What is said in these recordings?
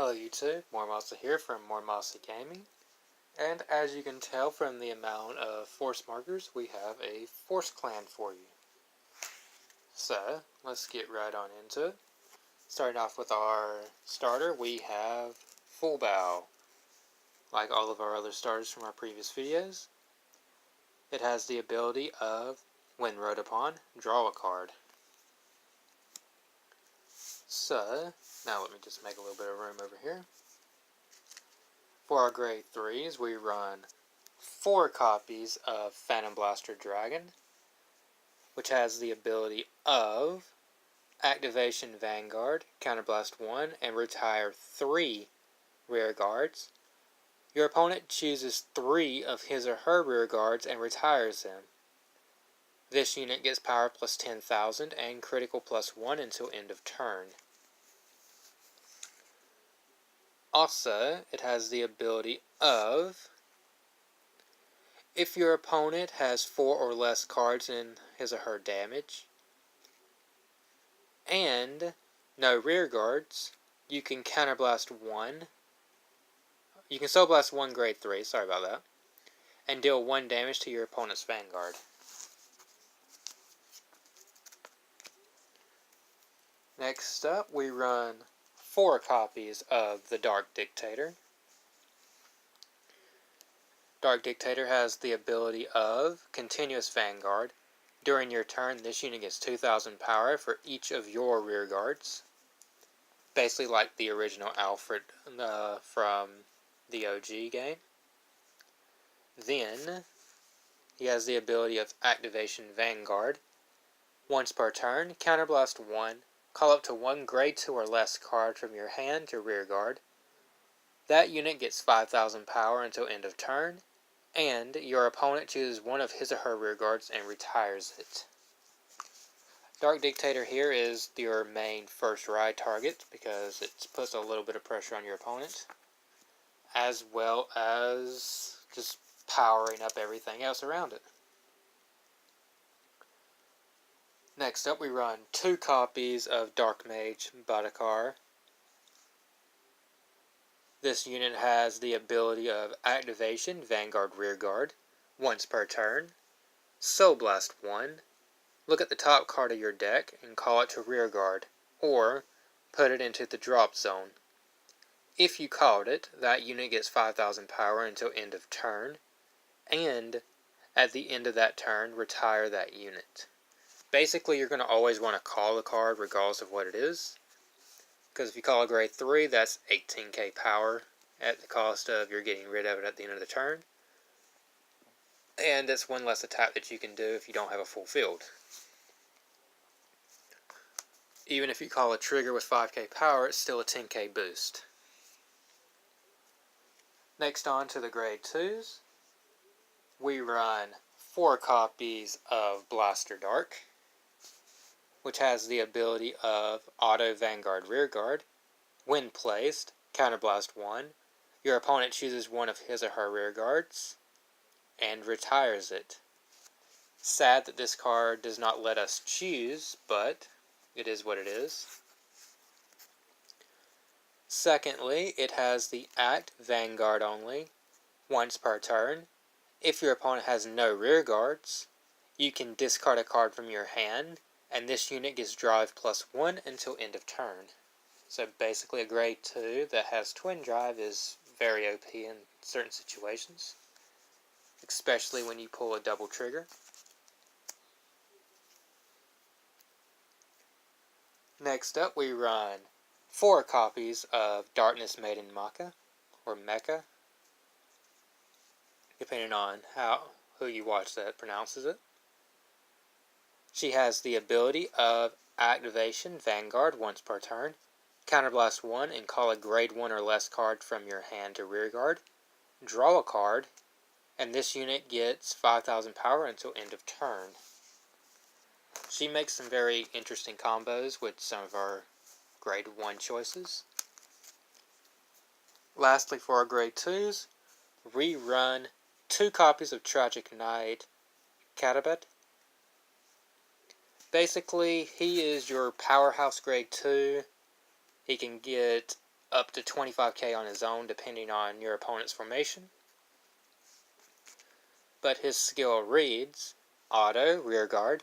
Hello YouTube, Muramasa here from Muramasa Gaming, and as you can tell from the amount of force markers, we have a force clan for you. So, let's get right on into it. Starting off with our starter, we have Full Bow. Like all of our other starters from our previous videos, it has the ability of, when rode upon, draw a card. So, now let me just make a little bit of room over here. For our grade 3s, we run 4 copies of Phantom Blaster Dragon, which has the ability of Activation Vanguard, Counterblast 1, and retire 3 rear guards. Your opponent chooses 3 of his or her rear guards and retires them. This unit gets power plus 10,000 and critical plus 1 until end of turn. Also, it has the ability of, if your opponent has 4 or less cards in his or her damage, and no rear guards, you can counterblast 1. You can soul blast 1 grade 3, sorry about that, and deal 1 damage to your opponent's vanguard. Next up, we run 4 copies of the Dark Dictator. Dark Dictator has the ability of Continuous Vanguard. During your turn, this unit gets 2,000 power for each of your rear guards. Basically like the original Alfred from the OG game. Then, he has the ability of Activation Vanguard. Once per turn, Counterblast 1, call up to 1 grade 2 or less card from your hand to rear guard. That unit gets 5,000 power until end of turn, and your opponent chooses 1 of his or her rear guards and retires it. Dark Dictator here is your main first ride target because it puts a little bit of pressure on your opponent, as well as just powering up everything else around it. Next up, we run 2 copies of Dark Mage Badakar. This unit has the ability of Activation Vanguard Rearguard once per turn, Soul Blast 1, look at the top card of your deck and call it to rearguard, or put it into the drop zone. If you called it, that unit gets 5,000 power until end of turn, and at the end of that turn, retire that unit. Basically, you're going to always want to call the card regardless of what it is, because if you call a grade 3, that's 18k power at the cost of you're getting rid of it at the end of the turn, and it's 1 less attack that you can do if you don't have a full field. Even if you call a trigger with 5k power, it's still a 10k boost. Next on to the grade 2s, we run 4 copies of Blaster Dark, which has the ability of Auto Vanguard Rearguard. When placed, Counterblast 1, your opponent chooses 1 of his or her rear guards and retires it. Sad that this card does not let us choose, but it is what it is. Secondly, it has the Act Vanguard only, once per turn. If your opponent has no rear guards, you can discard a card from your hand, and this unit gets drive plus 1 until end of turn. So basically a grade 2 that has twin drive is very OP in certain situations, especially when you pull a double trigger. Next up, we run 4 copies of Darkness Maiden Mecha, or Mecha, depending on who you watch that pronounces it. She has the ability of Activation Vanguard once per turn, Counterblast 1 and call a grade 1 or less card from your hand to rearguard, draw a card, and this unit gets 5,000 power until end of turn. She makes some very interesting combos with some of our grade 1 choices. Lastly, for our grade 2s, we run 2 copies of Tragic Knight Katabet. Basically, he is your powerhouse grade 2. He can get up to 25k on his own depending on your opponent's formation. But his skill reads, Auto, Rearguard.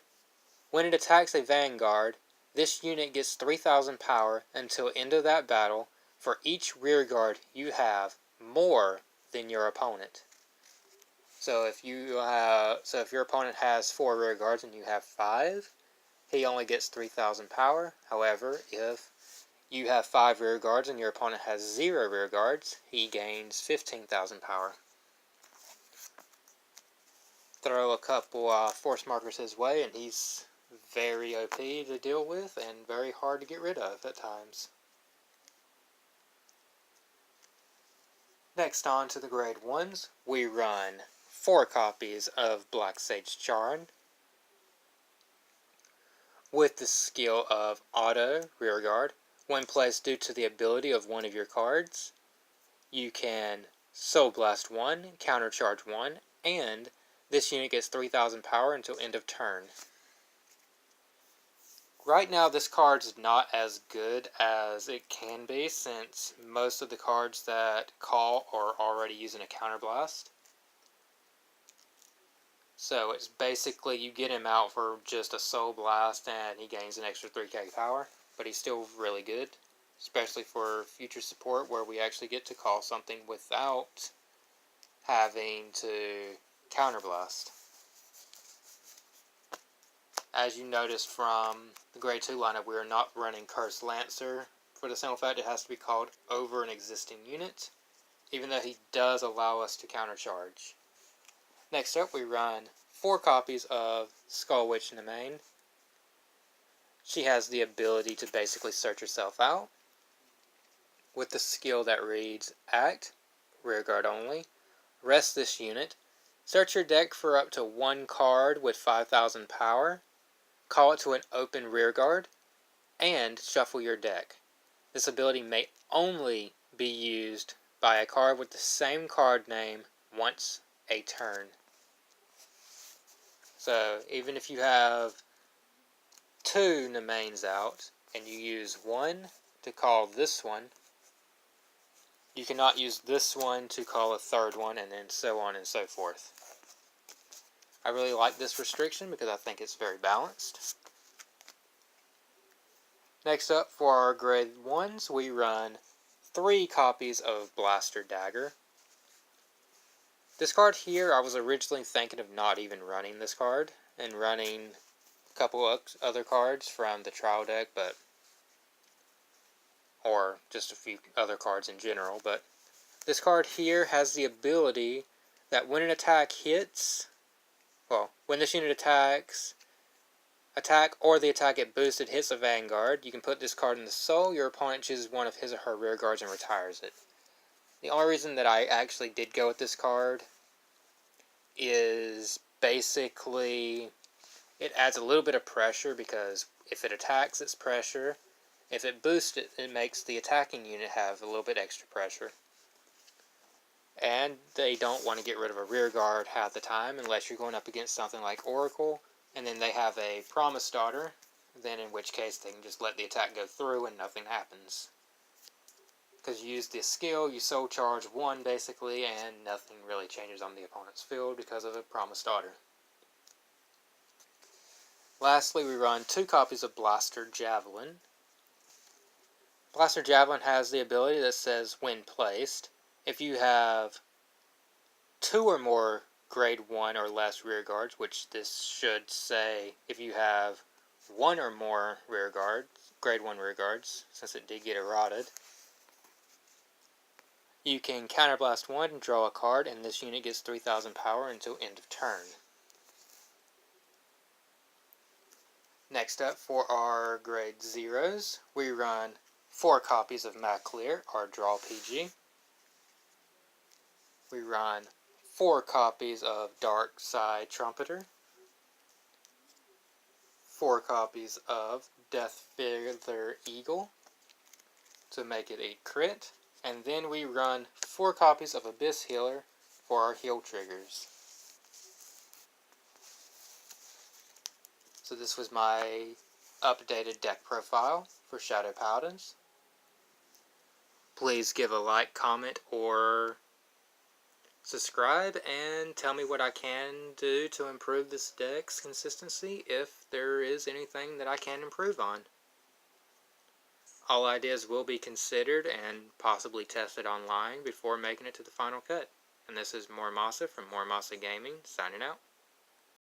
When it attacks a Vanguard, this unit gets 3000 power until end of that battle for each Rearguard you have more than your opponent. So if your opponent has 4 Rearguards and you have 5, he only gets 3000 power. However, if you have 5 Rearguards and your opponent has 0 Rearguards, he gains 15,000 power. Throw a couple force markers his way and he's very OP to deal with and very hard to get rid of at times. Next on to the grade 1s, we run 4 copies of Black Sage Charn with the skill of Auto, Rearguard. When placed due to the ability of one of your cards, you can Soul Blast 1, Countercharge 1, and this unit gets 3000 power until end of turn. Right now this card is not as good as it can be since most of the cards that call are already using a Counterblast. So it's basically you get him out for just a Soul Blast and he gains an extra 3k power, but he's still really good, especially for future support where we actually get to call something without having to Counterblast. As you notice from the grade 2 lineup, we are not running Cursed Lancer for the simple fact it has to be called over an existing unit, even though he does allow us to countercharge. Next up, we run 4 copies of Skull Witch in the main. She has the ability to basically search herself out with the skill that reads Act, Rearguard only. Rest this unit. Search your deck for up to 1 card with 5000 power. Call it to an open Rearguard, and shuffle your deck. This ability may only be used by a card with the same card name once a turn. So even if you have 2 Nemains out, and you use 1 to call this one, you cannot use this one to call a 3rd one, and then so on and so forth. I really like this restriction because I think it's very balanced. Next up, for our grade 1s, we run 3 copies of Blaster Dagger. This card here, I was originally thinking of not even running this card, and running a couple of other cards from the trial deck, or just a few other cards in general, but this card here has the ability that when an attack hits, when this unit attack or the attack it boosted hits a Vanguard, you can put this card in the soul, your opponent chooses one of his or her rear guards and retires it. The only reason that I actually did go with this card is basically it adds a little bit of pressure because if it attacks, it's pressure. If it boosts it, it makes the attacking unit have a little bit extra pressure. And they don't want to get rid of a rear guard half the time unless you're going up against something like Oracle, and then they have a Promise Daughter, then in which case they can just let the attack go through and nothing happens. Because you use this skill, you soul charge 1 basically, and nothing really changes on the opponent's field because of a Promise Daughter. Lastly, we run 2 copies of Blaster Javelin. Blaster Javelin has the ability that says, when placed, if you have 2 or more grade 1 or less rear guards, which this should say if you have 1 or more rear guards, grade 1 rear guards, since it did get eroded, you can counterblast 1 and draw a card, and this unit gets 3000 power until end of turn. Next up, for our grade 0s, we run 4 copies of Maclear, our draw PG. We run 4 copies of Dark Side Trumpeter, 4 copies of Death Feather Eagle to make it a crit, and then we run 4 copies of Abyss Healer for our heal triggers. So this was my updated deck profile for Shadow Paladins. Please give a like, comment, or subscribe, and tell me what I can do to improve this deck's consistency, if there is anything that I can improve on. All ideas will be considered and possibly tested online before making it to the final cut. And this is Muramasa from Muramasa Gaming, signing out.